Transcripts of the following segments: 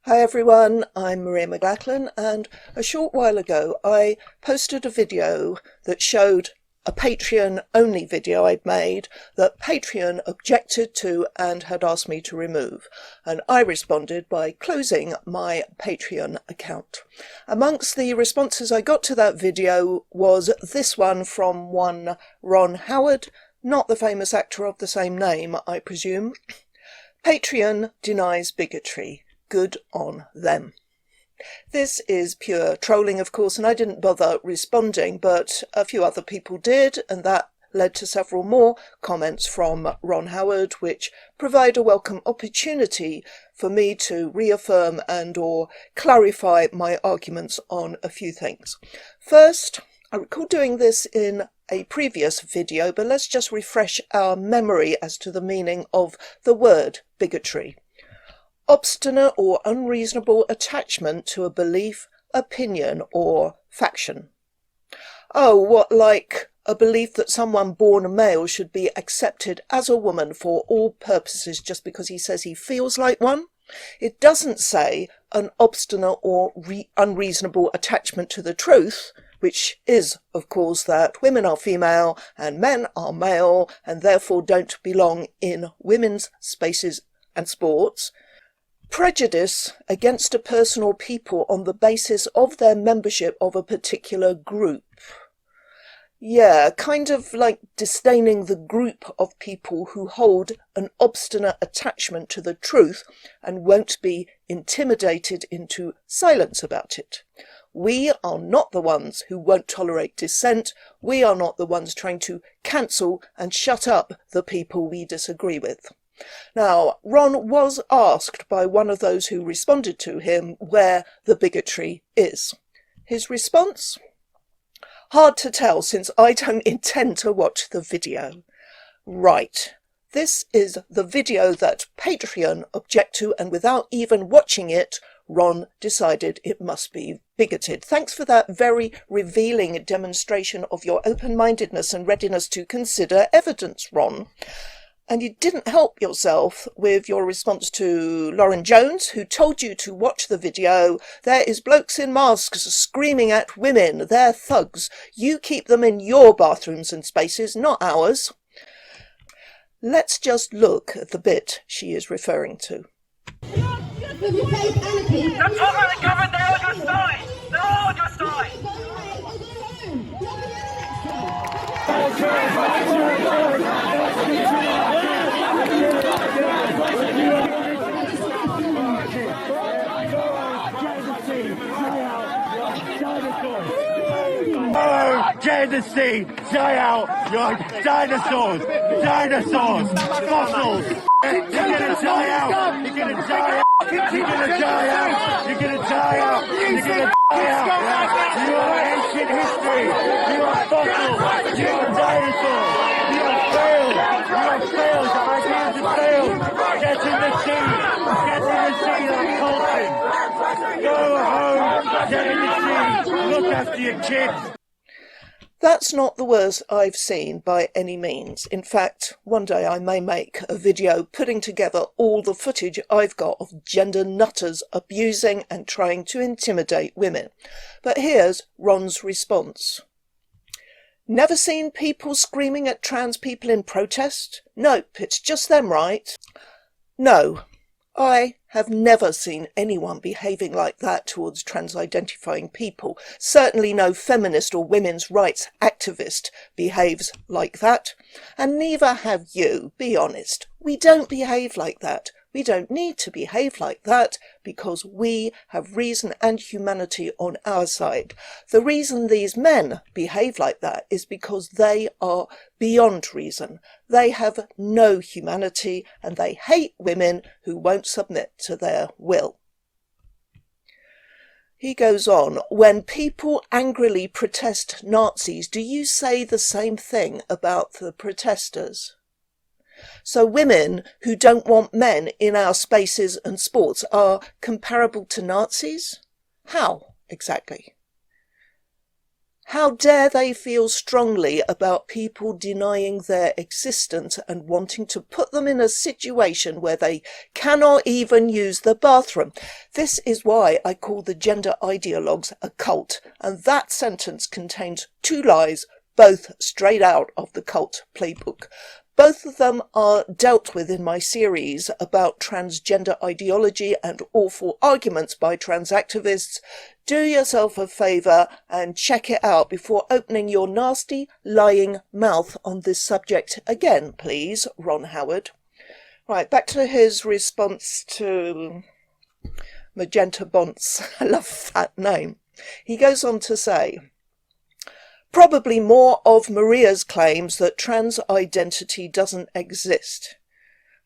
Hi everyone, I'm Maria McLachlan, and a short while ago I posted a video that showed a Patreon-only video I'd made that Patreon objected to and had asked me to remove, and I responded by closing my Patreon account. Amongst the responses I got to that video was this one from one Ron Howard, not the famous actor of the same name, I presume. Patreon denies bigotry. Good on them. This is pure trolling, of course, and I didn't bother responding, but a few other people did, and that led to several more comments from Ron Howard, which provide a welcome opportunity for me to reaffirm and or clarify my arguments on a few things. First, I recall doing this in a previous video, but let's just refresh our memory as to the meaning of the word bigotry. Obstinate or unreasonable attachment to a belief, opinion, or faction. Oh, what, like a belief that someone born a male should be accepted as a woman for all purposes just because he says he feels like one? It doesn't say an obstinate or unreasonable attachment to the truth, which is, of course, that women are female and men are male and therefore don't belong in women's spaces and sports. Prejudice against a person or people on the basis of their membership of a particular group. Yeah, kind of like disdaining the group of people who hold an obstinate attachment to the truth and won't be intimidated into silence about it. We are not the ones who won't tolerate dissent. We are not the ones trying to cancel and shut up the people we disagree with. Now, Ron was asked by one of those who responded to him where the bigotry is. His response? Hard to tell since I don't intend to watch the video. Right. This is the video that Patreon object to, and without even watching it, Ron decided it must be bigoted. Thanks for that very revealing demonstration of your open-mindedness and readiness to consider evidence, Ron. And you didn't help yourself with your response to Lauren Jones, who told you to watch the video. There is blokes in masks screaming at women. They're thugs. You keep them in your bathrooms and spaces, not ours. Let's just look at the bit she is referring to. Don't talk about the government, they're on your side. They're all on your side. Oh, get in the sea! Die out! You're dinosaurs! Dinosaurs! Fossils! You're gonna die out! You're gonna die out! You're gonna die out! You're gonna die out! You're gonna die out! You are ancient history! You are fossils! You are dinosaurs! You are failed! You are failed! The ideas have failed! Get in the sea! Get in the sea like Colton! Go home! Get in the sea! Look after your kids! That's not the worst I've seen by any means. In fact, one day I may make a video putting together all the footage I've got of gender nutters abusing and trying to intimidate women. But here's Ron's response. Never seen people screaming at trans people in protest? Nope, it's just them, right? No. I have never seen anyone behaving like that towards trans-identifying people. Certainly no feminist or women's rights activist behaves like that. And neither have you, be honest. We don't behave like that. We don't need to behave like that because we have reason and humanity on our side. The reason these men behave like that is because they are beyond reason. They have no humanity and they hate women who won't submit to their will. He goes on, when people angrily protest Nazis, do you say the same thing about the protesters? So women who don't want men in our spaces and sports are comparable to Nazis? How exactly? How dare they feel strongly about people denying their existence and wanting to put them in a situation where they cannot even use the bathroom? This is why I call the gender ideologues a cult, and that sentence contains 2 lies, both straight out of the cult playbook. Both of them are dealt with in my series about transgender ideology and awful arguments by trans activists. Do yourself a favour and check it out before opening your nasty, lying mouth on this subject again, please, Ron Howard. Right, back to his response to Magenta Bonce. I love that name. He goes on to say, probably more of Maria's claims that trans identity doesn't exist.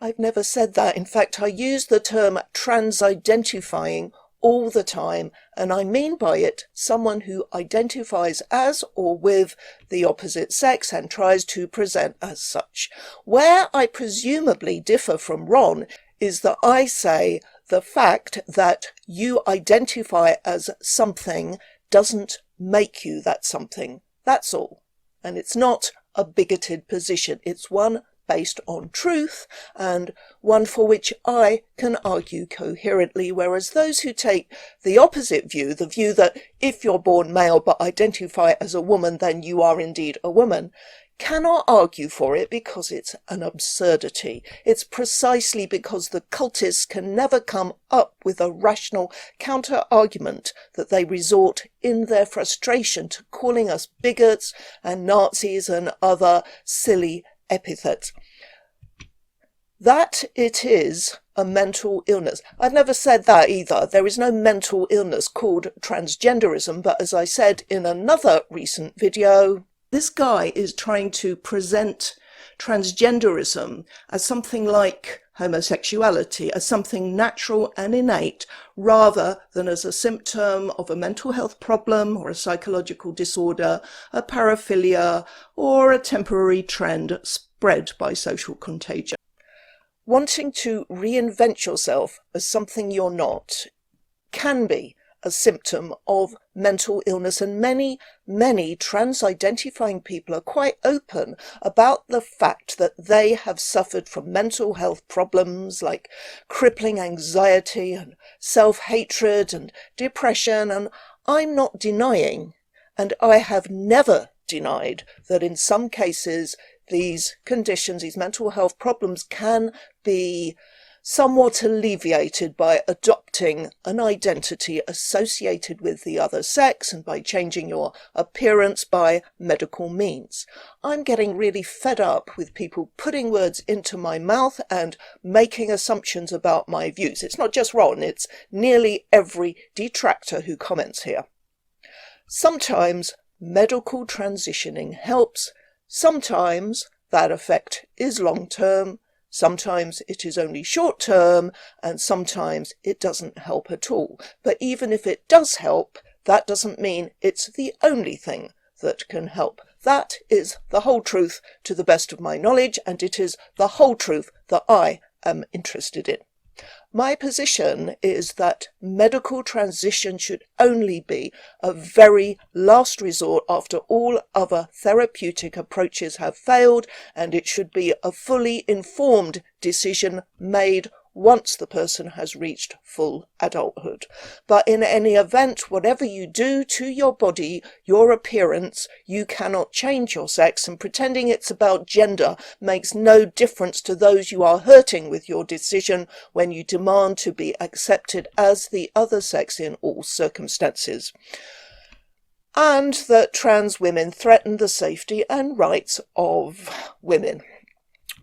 I've never said that. In fact, I use the term trans-identifying all the time, and I mean by it someone who identifies as or with the opposite sex and tries to present as such. Where I presumably differ from Ron is that I say the fact that you identify as something doesn't make you that something. That's all. And it's not a bigoted position. It's one based on truth and one for which I can argue coherently, whereas those who take the opposite view, the view that if you're born male but identify as a woman, then you are indeed a woman, cannot argue for it because it's an absurdity. It's precisely because the cultists can never come up with a rational counter-argument that they resort in their frustration to calling us bigots and Nazis and other silly epithets. That it is a mental illness. I've never said that either. There is no mental illness called transgenderism, but as I said in another recent video, this guy is trying to present transgenderism as something like homosexuality, as something natural and innate, rather than as a symptom of a mental health problem or a psychological disorder, a paraphilia, or a temporary trend spread by social contagion. Wanting to reinvent yourself as something you're not can be a symptom of mental illness, and many trans-identifying people are quite open about the fact that they have suffered from mental health problems like crippling anxiety and self-hatred and depression, and I'm not denying, and I have never denied, that in some cases these conditions, these mental health problems, can be somewhat alleviated by adopting an identity associated with the other sex and by changing your appearance by medical means. I'm getting really fed up with people putting words into my mouth and making assumptions about my views. It's not just Ron, it's nearly every detractor who comments here. Sometimes medical transitioning helps, sometimes that effect is long-term, sometimes it is only short-term, and sometimes it doesn't help at all. But even if it does help, that doesn't mean it's the only thing that can help. That is the whole truth to the best of my knowledge, and it is the whole truth that I am interested in. My position is that medical transition should only be a very last resort after all other therapeutic approaches have failed, and it should be a fully informed decision made once the person has reached full adulthood. But in any event, whatever you do to your body, your appearance, you cannot change your sex, and pretending it's about gender makes no difference to those you are hurting with your decision when you demand to be accepted as the other sex in all circumstances. And that trans women threaten the safety and rights of women.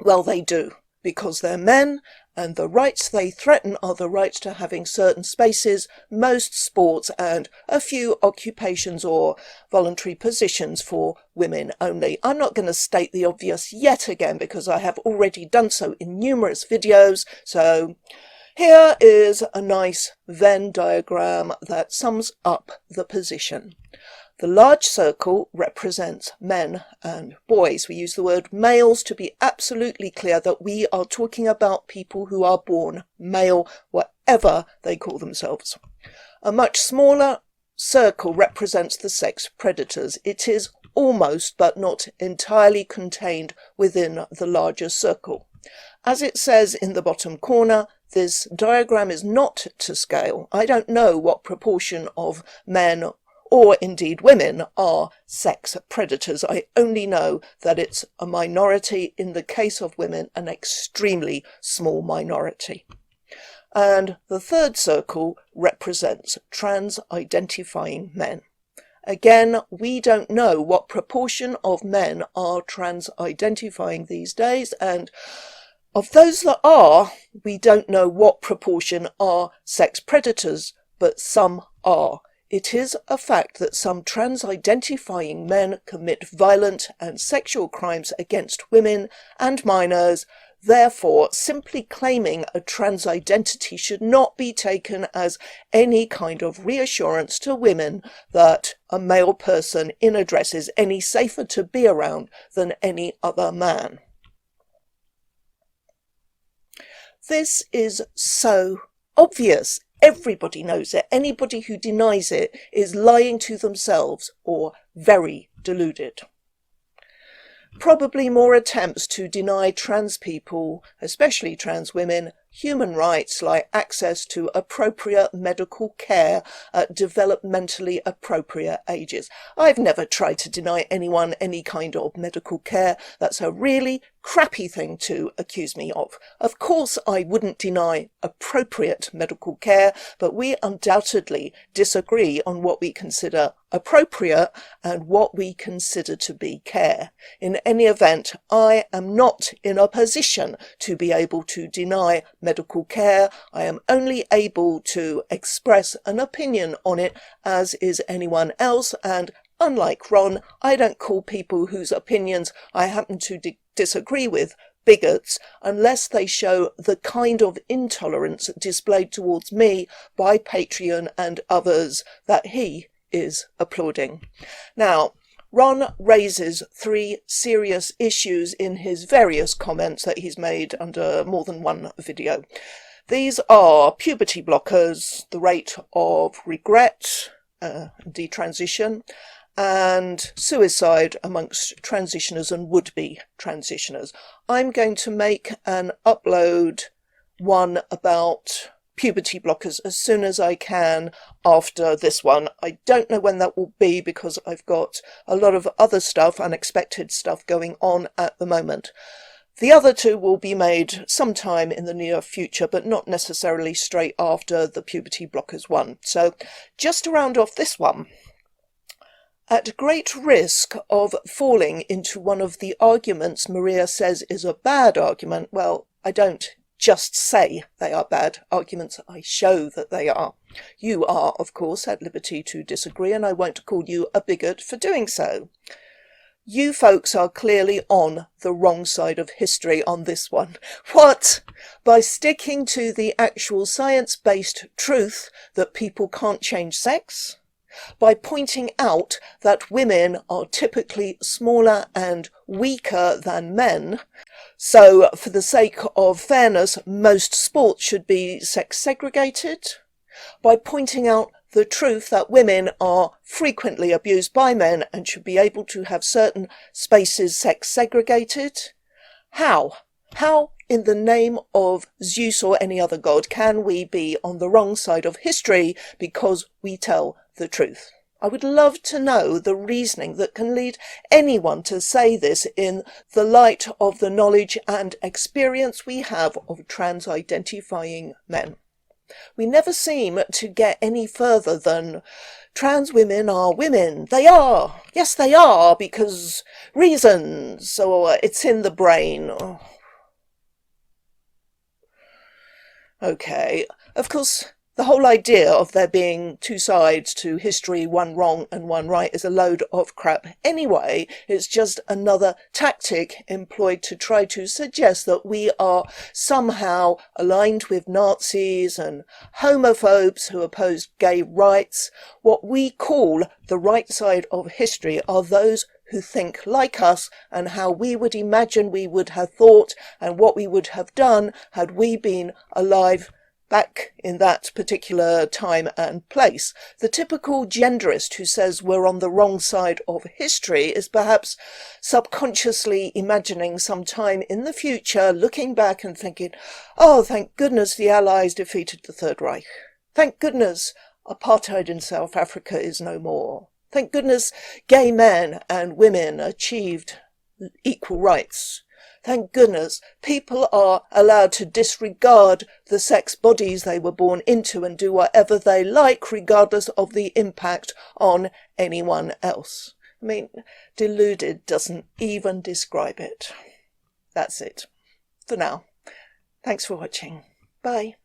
Well, they do, because they're men, and the rights they threaten are the rights to having certain spaces, most sports, and a few occupations or voluntary positions for women only. I'm not going to state the obvious yet again because I have already done so in numerous videos, so here is a nice Venn diagram that sums up the position. The large circle represents men and boys. We use the word males to be absolutely clear that we are talking about people who are born male, whatever they call themselves. A much smaller circle represents the sex predators. It is almost but not entirely contained within the larger circle. As it says in the bottom corner, this diagram is not to scale. I don't know what proportion of men or indeed women are sex predators. I only know that it's a minority, in the case of women, an extremely small minority. And the third circle represents trans-identifying men. Again, we don't know what proportion of men are trans-identifying these days, and of those that are, we don't know what proportion are sex predators, but some are. It is a fact that some trans-identifying men commit violent and sexual crimes against women and minors. Therefore, simply claiming a trans identity should not be taken as any kind of reassurance to women that a male person in a dress is any safer to be around than any other man. This is so obvious. Everybody knows it. Anybody who denies it is lying to themselves or very deluded. Probably more attempts to deny trans people, especially trans women, human rights like access to appropriate medical care at developmentally appropriate ages. I've never tried to deny anyone any kind of medical care. That's a really crappy thing to accuse me of. Of course I wouldn't deny appropriate medical care, but we undoubtedly disagree on what we consider appropriate and what we consider to be care. In any event, I am not in a position to be able to deny medical care. I am only able to express an opinion on it, as is anyone else, and unlike Ron, I don't call people whose opinions I happen to disagree with bigots unless they show the kind of intolerance displayed towards me by Patreon and others that he is applauding. Now, Ron raises three serious issues in his various comments that he's made under more than one video. These are puberty blockers, the rate of regret, detransition, and suicide amongst transitioners and would-be transitioners. I'm going to make and upload one about puberty blockers as soon as I can after this one. I don't know when that will be because I've got a lot of other stuff, unexpected stuff going on at the moment. The other two will be made sometime in the near future, but not necessarily straight after the puberty blockers one. So just to round off this one, at great risk of falling into one of the arguments Maria says is a bad argument, well, I don't just say they are bad arguments, I show that they are. You are, of course, at liberty to disagree, and I won't call you a bigot for doing so. You folks are clearly on the wrong side of history on this one. What? By sticking to the actual science-based truth that people can't change sex? By pointing out that women are typically smaller and weaker than men, so for the sake of fairness, most sports should be sex segregated? By pointing out the truth that women are frequently abused by men and should be able to have certain spaces sex segregated? How? How in the name of Zeus or any other god can we be on the wrong side of history because we tell the truth? I would love to know the reasoning that can lead anyone to say this in the light of the knowledge and experience we have of trans-identifying men. We never seem to get any further than trans women are women. They are. Yes, they are, because reasons, or it's in the brain. Okay, of course, the whole idea of there being two sides to history, one wrong and one right, is a load of crap anyway. It's just another tactic employed to try to suggest that we are somehow aligned with Nazis and homophobes who oppose gay rights. What we call the right side of history are those who think like us and how we would imagine we would have thought and what we would have done had we been alive back in that particular time and place. The typical genderist who says we're on the wrong side of history is perhaps subconsciously imagining some time in the future, looking back and thinking, oh, thank goodness the Allies defeated the Third Reich. Thank goodness apartheid in South Africa is no more. Thank goodness gay men and women achieved equal rights. Thank goodness people are allowed to disregard the sex bodies they were born into and do whatever they like, regardless of the impact on anyone else. I mean, deluded doesn't even describe it. That's it for now. Thanks for watching. Bye.